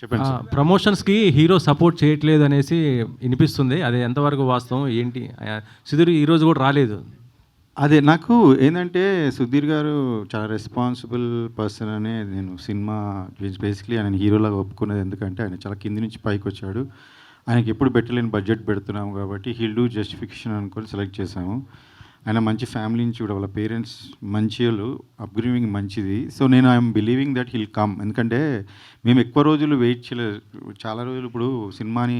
చెప్పండి sir. ప్రమోషన్స్కి hero support చేయట్లేదు అనేసి వినిపిస్తుంది. అది ఎంతవరకు వాస్తవం ఏంటి? సుధీర్ ఈరోజు కూడా రాలేదు. అదే నాకు ఏంటంటే సుధీర్ గారు చాలా రెస్పాన్సిబుల్ పర్సన్ అనే నేను సినిమా బేసిక్లీ ఆయన హీరోలాగా ఒప్పుకున్నది. ఎందుకంటే ఆయన చాలా కింది నుంచి పైకి వచ్చాడు. ఆయనకి ఎప్పుడు పెట్టలేని బడ్జెట్ పెడుతున్నాము కాబట్టి హీల్ డూ జస్టిఫికేషన్ అనుకొని సెలెక్ట్ చేశాము. ఆయన మంచి ఫ్యామిలీ నుంచి కూడా వాళ్ళ పేరెంట్స్ మంచిలు, అప్గ్రేవింగ్ మంచిది. సో నేను I'm believing that hill come. ఎందుకంటే మేము ఎక్కువ రోజులు వెయిట్ చేయలేదు. చాలా రోజులు ఇప్పుడు సినిమాని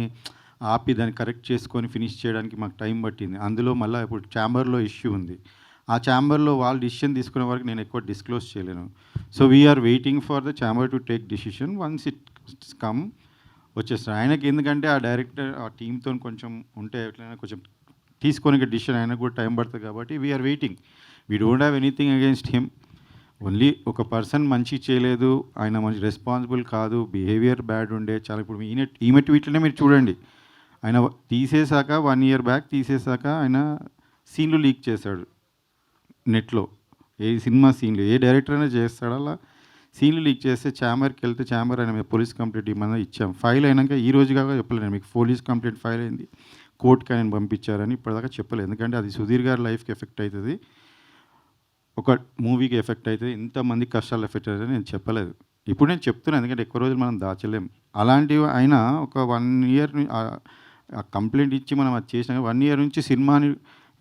ఆపి దాన్ని కరెక్ట్ చేసుకొని ఫినిష్ చేయడానికి మాకు టైం పట్టింది. అందులో మళ్ళీ ఇప్పుడు ఛాంబర్లో ఇష్యూ ఉంది. ఆ ఛాంబర్లో వాళ్ళు డిసిషన్ తీసుకునే వరకు నేను ఎక్కువ డిస్క్లోజ్ చేయలేను. So we're waiting for the chamber to take decision. Once it's come వచ్చేస్తారు. ఆయనకి ఎందుకంటే ఆ డైరెక్టర్ ఆ టీంతో కొంచెం ఉంటే ఎట్లయినా కొంచెం తీసుకొని డిసిషన్ ఆయనకు కూడా టైం పడుతుంది కాబట్టి we're waiting. We don't have anything against him. Only ఒక పర్సన్ మంచి చేయలేదు, ఆయన మంచి రెస్పాన్సిబుల్ కాదు, బిహేవియర్ బ్యాడ్ ఉండే చాలా. ఇప్పుడు ఈమె ట్వీట్లనే మీరు చూడండి. ఆయన తీసేశాక 1 year బ్యాక్ తీసేశాక ఆయన సీన్లు లీక్ చేశాడు నెట్లో. ఏ సినిమా సీన్లు ఏ డైరెక్టర్ అయినా చేస్తాడు అలా సీన్లు లీక్ చేస్తే ఛాంబర్కి వెళ్తే ఛాంబర్ ఆయన పోలీస్ కంప్లైంట్ ఇవ్వమని ఇచ్చాం. ఫైల్ అయినాక ఈ రోజు కాక చెప్పలేను మీకు పోలీస్ కంప్లైంట్ ఫైల్ అయింది, కోర్టుకి ఆయన పంపించారని ఇప్పటిదాకా చెప్పలేదు. ఎందుకంటే అది సుధీర్ గారి లైఫ్కి ఎఫెక్ట్ అవుతుంది, ఒక మూవీకి ఎఫెక్ట్ అవుతుంది, ఇంతమంది కష్టాలు ఎఫెక్ట్ అవుతుంది నేను చెప్పలేదు. ఇప్పుడు నేను చెప్తున్నాను ఎందుకంటే ఎక్కువ రోజులు మనం దాచలేం. అలాంటివి ఆయన ఒక 1 year కంప్లైంట్ ఇచ్చి మనం అది చేసినా 1 year నుంచి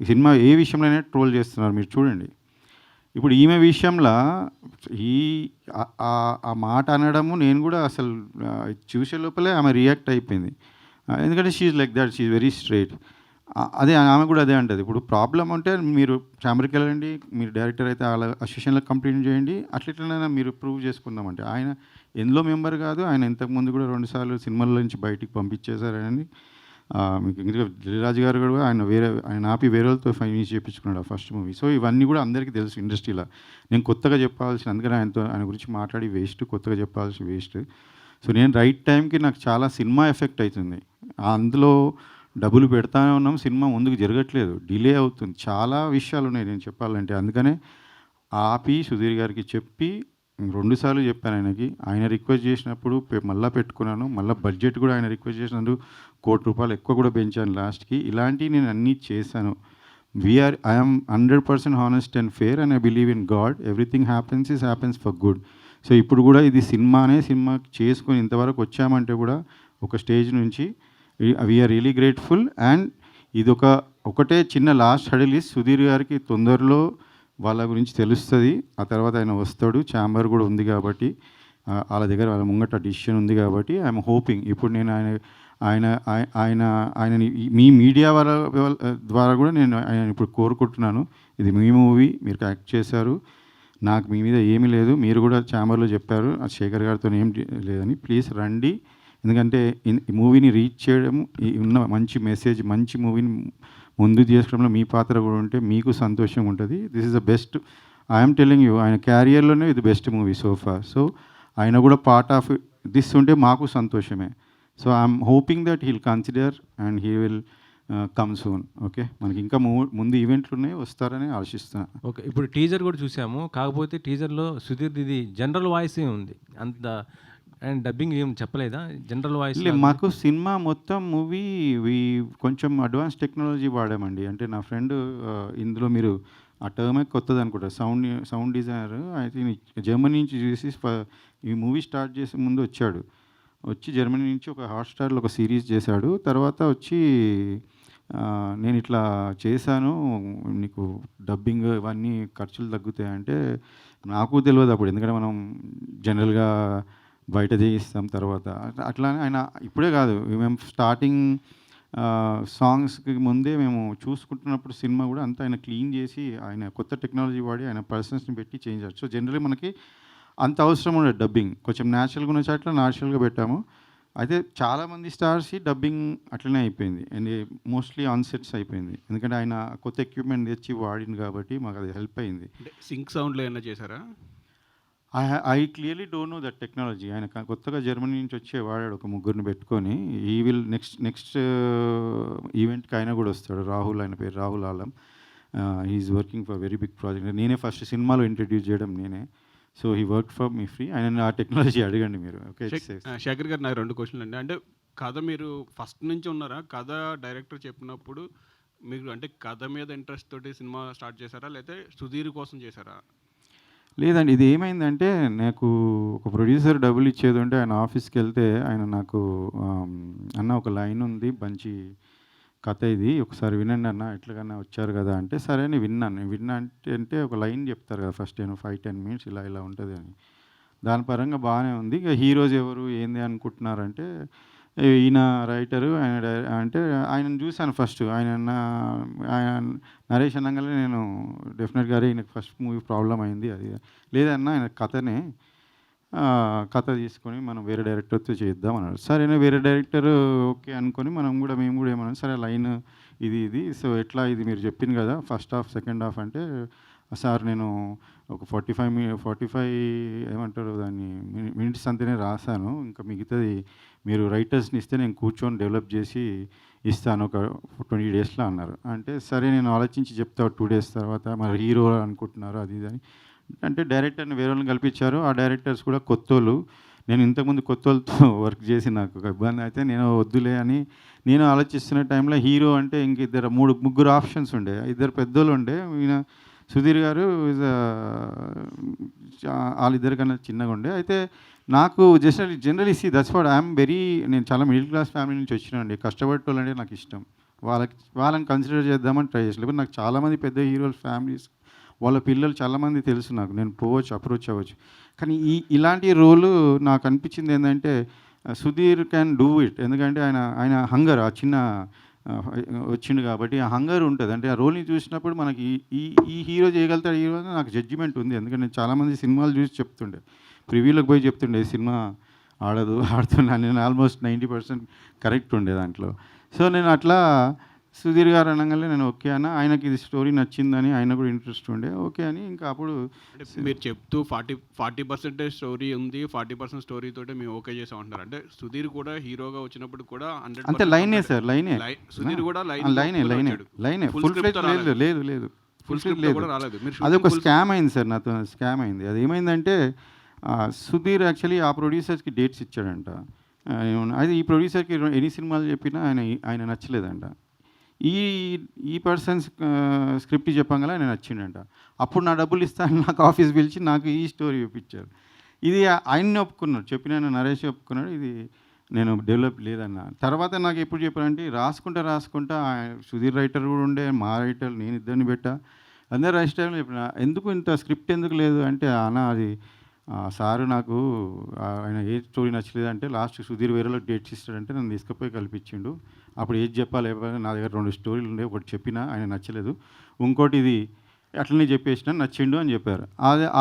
సినిమా ఏ విషయంలోనే ట్రోల్ చేస్తున్నారు మీరు చూడండి. ఇప్పుడు ఈమె విషయంలో ఆ మాట అనడము నేను కూడా అసలు చూసే లోపలే ఆమె రియాక్ట్ అయిపోయింది. ఎందుకంటే she's like that, she's very straight. అదే ఆమె కూడా అదే అంటుంది. ఇప్పుడు ప్రాబ్లం అంటే మీరు ఛాంబర్కి వెళ్ళండి, మీరు డైరెక్టర్ అయితే వాళ్ళ అసోసియేషన్లో కంప్లైంట్ చేయండి, అట్లెట్లైనా మీరు ప్రూవ్ చేసుకుందామంటే ఆయన ఎందులో మెంబర్ కాదు. ఆయన ఇంతకుముందు కూడా 2 సార్లు సినిమాల నుంచి బయటికి పంపించేశారని మీకు ఇంకా దిల్రాజు గారు కూడా ఆయన ఆపి వేరే వాళ్ళతో ఫైనాన్స్ చేయించుకున్నాడు ఆ ఫస్ట్ మూవీ. సో ఇవన్నీ కూడా అందరికీ తెలుసు ఇండస్ట్రీలో. నేను కొత్తగా చెప్పాల్సిన, అందుకని ఆయన గురించి మాట్లాడి వేస్ట్, కొత్తగా చెప్పాల్సిన వేస్ట్. సో నేను రైట్ టైంకి నాకు చాలా సినిమా ఎఫెక్ట్ అవుతుంది. అందులో డబ్బులు పెడతానే ఉన్నాం, సినిమా ముందుకు జరగట్లేదు, డిలే అవుతుంది, చాలా విషయాలు ఉన్నాయి నేను చెప్పాలంటే. అందుకనే ఆపి సుధీర్ గారికి చెప్పి 2 సార్లు చెప్పాను ఆయనకి. ఆయన రిక్వెస్ట్ చేసినప్పుడు మళ్ళీ పెట్టుకున్నాను. మళ్ళీ బడ్జెట్ కూడా ఆయన రిక్వెస్ట్ చేసినందుకు ₹1,00,00,000 ఎక్కువ కూడా పెంచాను లాస్ట్కి. ఇలాంటివి నేను అన్నీ చేశాను. I'm 100% honest and fair and I believe in God. Everything happens for good. So ఇప్పుడు కూడా ఇది సినిమా చేసుకొని ఇంతవరకు వచ్చామంటే కూడా ఒక స్టేజ్ నుంచి వీఆర్ రియలీ గ్రేట్ఫుల్. అండ్ ఇది ఒకటే చిన్న లాస్ట్ హడిల్ ఇస్ సుధీర్ గారికి తొందరలో వాళ్ళ గురించి తెలుస్తుంది. ఆ తర్వాత ఆయన వస్తాడు, ఛాంబర్ కూడా ఉంది కాబట్టి వాళ్ళ దగ్గర వాళ్ళ ముంగట డిసిషన్ ఉంది కాబట్టి ఐఎమ్ హోపింగ్. ఇప్పుడు నేను ఆయనని మీ మీడియా ద్వారా కూడా నేను ఆయన ఇప్పుడు కోరుకుంటున్నాను, ఇది మీ మూవీ, మీరు యాక్ట్ చేశారు, నాకు మీ మీద ఏమీ లేదు, మీరు కూడా ఛాంబర్లో చెప్పారు శేఖర్ గారితో ఏం లేదని, ప్లీజ్ రండి. ఎందుకంటే ఈ మూవీని రీచ్ చేయడం, ఉన్న మంచి మెసేజ్, మంచి మూవీని ముందు చేసుకోవడంలో మీ పాత్ర కూడా ఉంటే మీకు సంతోషంగా ఉంటుంది. This is the best, I'm telling you. ఆయన క్యారియర్లోనే ఇది బెస్ట్ మూవీ సోఫార్. సో ఆయన కూడా పార్ట్ ఆఫ్ దిస్ ఉంటే మాకు సంతోషమే. So I'm hoping that heal consider and he will come soon. Okay, మనకి ఇంకా ముందు ఈవెంట్లు ఉన్నాయి, వస్తారని ఆశిస్తున్నాను. ఓకే, ఇప్పుడు టీజర్ కూడా చూసాము. కాకపోతే టీజర్లో సుధీర్ ఇది జనరల్ వాయిసే ఉంది, అంత అండ్ డబ్బింగ్ ఏం చెప్పలేదా? జనరల్ వాయిస్ మాకు సినిమా మొత్తం మూవీ కొంచెం అడ్వాన్స్ టెక్నాలజీ వాడామండి. అంటే నా ఫ్రెండ్ ఇందులో మీరు ఆ టర్మే కొత్తది అనుకుంటా, సౌండ్ డిజైనర్ అయితే జర్మనీ నుంచి చూసి ఈ మూవీ స్టార్ట్ చేసే ముందు వచ్చి జర్మనీ నుంచి ఒక హాట్స్టార్లో ఒక సిరీస్ చేశాడు. తర్వాత వచ్చి నేను ఇట్లా చేశాను, నీకు డబ్బింగ్ ఇవన్నీ ఖర్చులు తగ్గుతాయి అంటే నాకు తెలియదు అప్పుడు. ఎందుకంటే మనం జనరల్గా బయట చేయిస్తాం తర్వాత. అట్లానే ఆయన ఇప్పుడే కాదు, మేము స్టార్టింగ్ సాంగ్స్కి ముందే మేము చూసుకుంటున్నప్పుడు సినిమా కూడా అంతా ఆయన క్లీన్ చేసి ఆయన కొత్త టెక్నాలజీ వాడి ఆయన పర్సన్స్ని పెట్టి చేంజ్ చేస్తారు. సో జనరల్లీ మనకి అంత అవసరం ఉండదు డబ్బింగ్, కొంచెం న్యాచురల్గా ఉన్న చాట్ల న్యాచురల్గా పెట్టాము. అయితే చాలామంది స్టార్స్ డబ్బింగ్ అట్లనే అయిపోయింది అండ్ మోస్ట్లీ ఆన్ సెట్స్ అయిపోయింది. ఎందుకంటే ఆయన కొత్త ఎక్విప్మెంట్ తెచ్చి వాడింది కాబట్టి మాకు అది హెల్ప్ అయింది. సింక్ సౌండ్లో ఏమైనా చేశారా? I clearly don't know that technology. ఆయన కొత్తగా జర్మనీ నుంచి వచ్చే వాడాడు, ఒక 3 పెట్టుకొని. ఈ విల్ నెక్స్ట్ ఈవెంట్కి ఆయన కూడా వస్తాడు. రాహుల్, ఆయన పేరు Rahul Alam. He's working for very big project. నేనే ఫస్ట్ సినిమాలో ఇంట్రడ్యూస్ చేయడం నేనే. So he work for me free. ఆయన ఆ టెక్నాలజీ అడగండి మీరు. ఓకే. శేఖర్ గారు నాకు 2 క్వశ్చన్లు అండి. అంటే కథ మీరు ఫస్ట్ నుంచి ఉన్నారా? కథ డైరెక్టర్ చెప్పినప్పుడు మీకు అంటే కథ మీద ఇంట్రెస్ట్ తోటి సినిమా స్టార్ట్ చేశారా? లేకపోతే సుధీర్ కోసం చేశారా? లేదండి. ఇది ఏమైందంటే నాకు ఒక ప్రొడ్యూసర్ డబ్బులు ఇచ్చేది ఉంటే ఆయన ఆఫీస్‌కెళ్తే ఆయన నాకు "అన్న ఒక లైన్ ఉంది మంచి కథ ఇది. ఒకసారి వినండి అన్న ఎట్లాగన్నా వచ్చారు కదా" అంటే సరే అని విన్నాను. విన్నా అంటే ఒక లైన్ చెప్తారు కదా ఫస్ట్ 5, 10 మినిట్స్ ఇలా ఇలా ఉంటది అని. దాని పరంగా బాగానే ఉంది. ఇక హీరోస్ ఎవరు ఏంది అనుకుంటున్నారంటే ఈయన రైటరు అంటే ఆయనను చూసాను ఫస్ట్. ఆయన నరేష్ అనంగానే నేను డెఫినెట్‌గా అరే ఈయనకి ఫస్ట్ మూవీ ప్రాబ్లమ్ అయింది అది. లేదన్నా ఆయన కథనే కథ తీసుకొని మనం వేరే డైరెక్టర్‌తో చేద్దాం అన్నాడు. సరేనా వేరే డైరెక్టర్ ఓకే అనుకొని మేము కూడా ఏమన్నాం సరే లైన్ ఇది. సో ఎట్లా ఇది మీరు చెప్పింది కదా ఫస్ట్ హాఫ్, సెకండ్ హాఫ్ అంటే సార్ నేను ఒక 45 ఏమంటారు దాన్ని మినిట్స్ అంతనే రాసాను. ఇంకా మిగతాది మీరు రైటర్స్‌ని ఇస్తే నేను కూర్చొని డెవలప్ చేసి ఇస్తాను ఒక 20 డేస్‌లో అన్నారు. అంటే సరే నేను ఆలోచించి చెప్తా 2 డేస్ తర్వాత మరి హీరో అనుకుంటున్నారు అది ఇది అని. అంటే డైరెక్టర్‌ని వేరే వాళ్ళని కల్పించారు. ఆ డైరెక్టర్స్ కూడా కొత్తోళ్ళు. నేను ఇంతకుముందు కొత్తోళ్ళతో వర్క్ చేసి నాకు ఒక ఇబ్బంది అయితే నేను వద్దులే అని నేను ఆలోచిస్తున్న టైంలో హీరో అంటే ఇంక ముగ్గురు ఆప్షన్స్ ఉండే. ఇద్దరు పెద్దోళ్ళు ఉండే. ఈయన సుధీర్ గారు వాళ్ళిద్దరికన్నా చిన్నగా ఉండే. అయితే నాకు generally that's what I'm very నేను చాలా మిడిల్ క్లాస్ ఫ్యామిలీ నుంచి వచ్చినానండి. కష్టపడేటోళ్ళంటే నాకు ఇష్టం. వాళ్ళని కన్సిడర్ చేద్దామని ట్రై చేసి లేకపోతే నాకు చాలామంది పెద్ద హీరోల ఫ్యామిలీస్ వాళ్ళ పిల్లలు చాలామంది తెలుసు నాకు. నేను పోవచ్చు, అప్రోచ్ అవ్వచ్చు. కానీ ఇలాంటి రోలు నాకు అనిపించింది ఏంటంటే సుధీర్ క్యాన్ డూ ఇట్. ఎందుకంటే ఆయన హంగర్ ఆ చిన్న వచ్చిండు కాబట్టి ఆ హంగర్ ఉంటుంది. అంటే ఆ రోల్ని చూసినప్పుడు మనకి ఈ హీరో చేయగలుగుతాడు హీరో అని నాకు జడ్జిమెంట్ ఉంది. ఎందుకంటే నేను చాలామంది సినిమాలు చూసి చెప్తుండే, ప్రివ్యూలోకి పోయి చెప్తుండే ఈ సినిమా ఆడుతున్నా నేను ఆల్మోస్ట్ 90% కరెక్ట్ ఉండే దాంట్లో. సో నేను అట్లా సుధీర్ గారు అనగానే నేను ఓకే అన్న. ఆయనకి ఇది స్టోరీ నచ్చిందని ఆయన కూడా ఇంట్రెస్ట్ ఉండే ఓకే అని ఇంకా అప్పుడు మీరు చెప్తూ 40% స్టోరీ ఉంది, 40% స్టోరీ తోటే మేము ఓకే చేసాం అంటున్నారు. అంటే సుధీర్ కూడా హీరోగా వచ్చినప్పుడు కూడా 100% అంతే లైనే సార్ లైనే సుధీర్ కూడా లైనే ఫుల్ ఫ్లెడ్జ్ లేదు ఫుల్ స్క్రిప్ట్ కూడా రాలేదు. అది ఒక స్కామ్ అయింది సార్, నాతో స్కామ్ అయింది. అది ఏమైందంటే సుధీర్ యాక్చువల్లీ ఆ ప్రొడ్యూసర్స్కి డేట్స్ ఇచ్చాడంట. అది ఈ ప్రొడ్యూసర్కి ఎన్ని సినిమాలు చెప్పినా ఆయన నచ్చలేదంట. ఈ పర్సన్స్ స్క్రిప్ట్ చెప్పంగా ఆయన నచ్చిండంట. అప్పుడు నా డబ్బులు ఇస్తాను నాకు ఆఫీస్ పిలిచి నాకు ఈ స్టోరీ చూపించారు. ఇది ఆయన్ని ఒప్పుకున్నాడు, చెప్పిన నరేష్ ఒప్పుకున్నాడు. ఇది నేను డెవలప్ లేదన్న. తర్వాత నాకు ఎప్పుడు చెప్పారంటే రాసుకుంటా సుధీర్ రైటర్ కూడా ఉండే, మా రైటర్ నేను ఇద్దరిని పెట్టా, అందరు రైటర్లు చెప్పిన ఎందుకు ఇంత స్క్రిప్ట్ ఎందుకు లేదు అంటే అన్న అది సారు నాకు ఆయన ఏ స్టోరీ నచ్చలేదు అంటే లాస్ట్ సుధీర్ వేరేలో డేట్స్ ఇస్తాడంటే నన్ను తీసుకుపోయి కల్పించిండు. అప్పుడు ఏది చెప్పాలి నా దగ్గర 2 స్టోరీలు ఉండే, ఒకటి చెప్పినా ఆయన నచ్చలేదు, ఇంకోటి ఇది అట్లనే చెప్పేసిన నచ్చిండు అని చెప్పారు.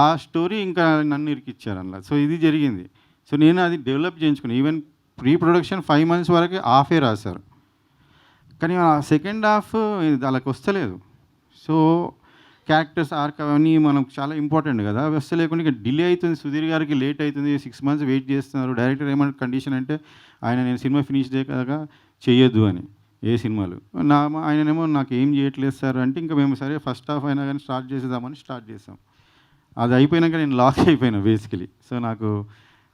ఆ స్టోరీ ఇంకా నన్ను ఇరికిచ్చారు అలా. సో ఇది జరిగింది. సో నేను అది డెవలప్ చేయించుకున్నాను. ఈవెన్ ప్రీ ప్రొడక్షన్ 5 months వరకు హాఫే రాశారు. కానీ ఆ సెకండ్ హాఫ్ వాళ్ళకి వస్తలేదు. సో క్యారెక్టర్స్ ఆర్క్ అవన్నీ మనకు చాలా ఇంపార్టెంట్ కదా, అవి వస్తే లేకుండా ఇక డిలే అవుతుంది. సుధీర్ గారికి లేట్ అవుతుంది, 6 months వెయిట్ చేస్తున్నారు. డైరెక్టర్ ఏమన్నా కండిషన్ అంటే నేను సినిమా ఫినిష్ చేయక చేయొద్దు అని ఏ సినిమాలు ఆయననేమో నాకు ఏం చేయట్లేదు సార్ అంటే ఇంకా మేము సరే ఫస్ట్ హాఫ్ అయినా కానీ స్టార్ట్ చేసేద్దామని స్టార్ట్ చేసాం. అది అయిపోయినాక నేను లాక్ అయిపోయినా బేసికలీ. సో నాకు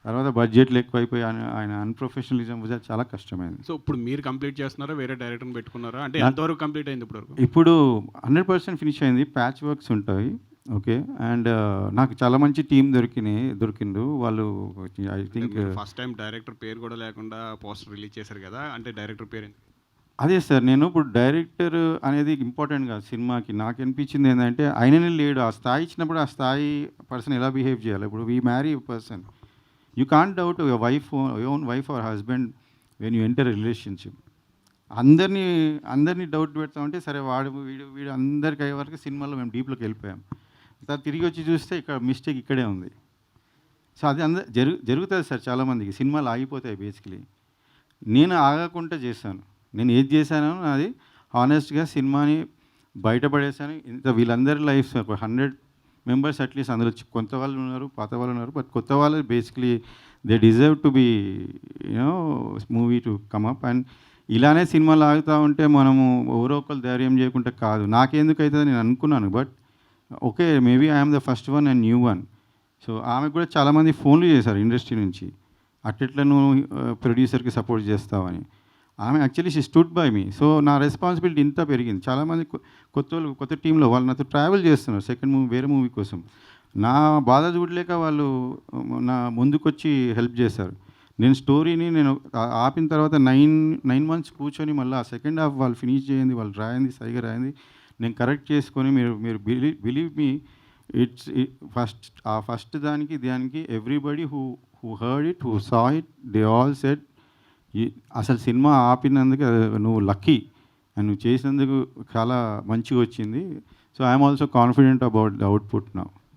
తర్వాత బడ్జెట్లు ఎక్కువైపోయి ఆయన అన్ప్రొఫెషనలిజం చాలా కష్టమైంది. సో ఇప్పుడు మీరు కంప్లీట్ చేస్తున్నారా, వేరే డైరెక్టర్ని పెట్టుకున్నారా? అంటే ఎంతవరకు కంప్లీట్ అయింది ఇప్పుడు 100% ఫినిష్ అయింది. ప్యాచ్ వర్క్స్ ఉంటాయి ఓకే. అండ్ నాకు చాలా మంచి టీం దొరికిండు వాళ్ళు. I think first time director పేరు కూడా లేకుండా పోస్టర్ రిలీజ్ చేశారు కదా, అంటే డైరెక్టర్ పేరు అదే సార్. నేను ఇప్పుడు డైరెక్టర్ అనేది ఇంపార్టెంట్ కాదు సినిమాకి. నాకు అనిపించింది ఏంటంటే ఆయననే లేడు. ఆ స్థాయి ఇచ్చినప్పుడు ఆ స్థాయి పర్సన్ ఎలా బిహేవ్ చేయాలి. ఇప్పుడు we marry person, you can't doubt your own wife or husband when you enter relationship. అందరినీ డౌట్ పెడతామంటే సరే వీడు అందరికి అయ్యే వరకు సినిమాలో మేము డీప్లోకి వెళ్ళిపోయాం. తర్వాత తిరిగి వచ్చి చూస్తే ఇక్కడ మిస్టేక్ ఇక్కడే ఉంది. సో అది జరుగుతుంది సార్ చాలామందికి. సినిమాలు ఆగిపోతాయి బేసికలీ. నేను ఆగకుండా చేశాను. నేను ఏది చేశానో అది హానెస్ట్గా సినిమాని బయటపడేశాను. వీళ్ళందరి లైఫ్స్ ఒక 100 members అట్లీస్ట్ అందులో కొంత వాళ్ళు ఉన్నారు, పాత వాళ్ళు ఉన్నారు. బట్ కొత్త వాళ్ళు basically they deserve to be movie to come up. And ఇలానే సినిమాలు ఆగుతూ ఉంటే మనము ఎవరో ఒకరు ధైర్యం చేయకుండా కాదు. నాకెందుకు అవుతుంది నేను అనుకున్నాను. But okay maybe I'm the first one and new one. So ఆమెకు కూడా చాలామంది ఫోన్లు చేశారు ఇండస్ట్రీ నుంచి, అట్లెట్లా నువ్వు ప్రొడ్యూసర్కి సపోర్ట్ చేస్తావని. ఆమె actually she stood by me. So నా రెస్పాన్సిబిలిటీ ఇంత పెరిగింది. చాలామంది కొత్త టీంలో వాళ్ళు నాతో ట్రావెల్ చేస్తున్నారు సెకండ్ మూవీ, వేరే మూవీ కోసం. నా బాధ చూడలేక వాళ్ళు నా ముందుకొచ్చి హెల్ప్ చేశారు. నేను స్టోరీని ఆపిన తర్వాత 9 months కూర్చొని మళ్ళీ ఆ సెకండ్ హాఫ్ వాళ్ళు ఫినిష్ చేయండి, వాళ్ళు రాయింది సరిగా రాయింది, నేను కరెక్ట్ చేసుకొని మీరు బిలీవ్ మీ, ఫస్ట్ దానికి everybody who heard it, who saw it, they all said అసలు సినిమా ఆపినందుకు నువ్వు లక్కీ అండ్ నువ్వు చేసినందుకు చాలా మంచిగా వచ్చింది. So I'm also confident about the output now.